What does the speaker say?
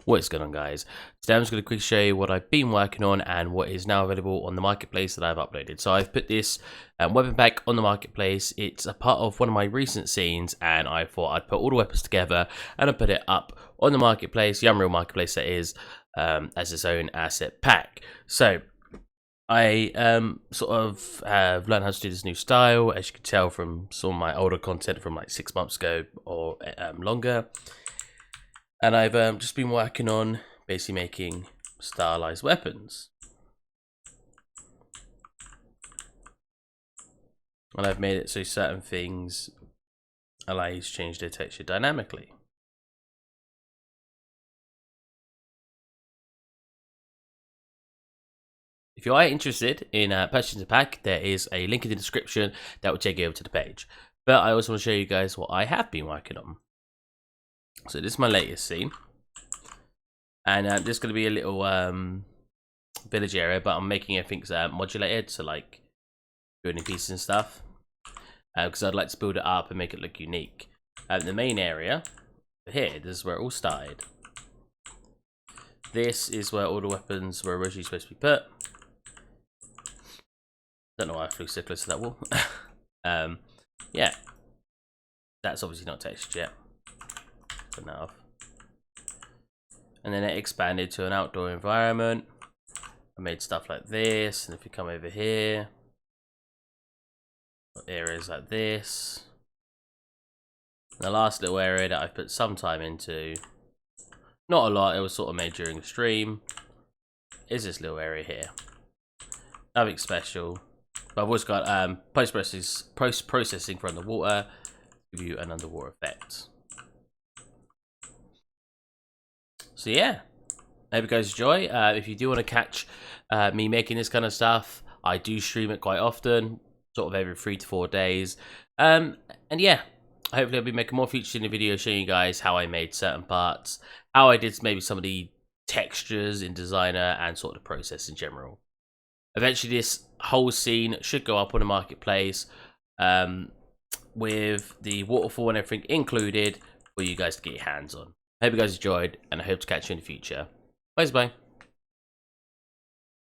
What is going on, guys? Today I'm just going to quickly show you what I've been working on and what is now available on the marketplace that I've uploaded. So I've put this weapon pack on the marketplace. It's a part of one of my recent scenes, and I thought I'd put all the weapons together and I put it up on the marketplace, the Unreal marketplace that is, as its own asset pack. So I sort of have learned how to do this new style, as you can tell from some of my older content from like 6 months ago or longer. And I've just been working on basically making stylized weapons. And I've made it so certain things allow you to change their texture dynamically. If you are interested in purchasing the pack, there is a link in the description that will take you over to the page. But I also want to show you guys what I have been working on. So this is my latest scene, and this is going to be a little village area, but I'm making everything modulated, so like building pieces and stuff, because I'd like to build it up and make it look unique. The main area here, this is where it all started. This is where all the weapons were originally supposed to be put. Don't know why I flew so close to that wall. Yeah, that's obviously not textured yet. Enough. And then it expanded to an outdoor environment. I made stuff like this, and if you come over here, areas like this. And the last little area that I've put some time into, not a lot, it was sort of made during the stream, is this little area here. Nothing special, but I've also got post-processing for underwater to give you an underwater effect. So yeah, I hope you guys enjoy. If you do want to catch me making this kind of stuff, I do stream it quite often, sort of every 3 to 4 days. And yeah, hopefully I'll be making more features in the video showing you guys how I made certain parts, how I did maybe some of the textures in Designer, and sort of the process in general. Eventually this whole scene should go up on the marketplace with the waterfall and everything included for you guys to get your hands on. I hope you guys enjoyed, and I hope to catch you in the future. Bye bye.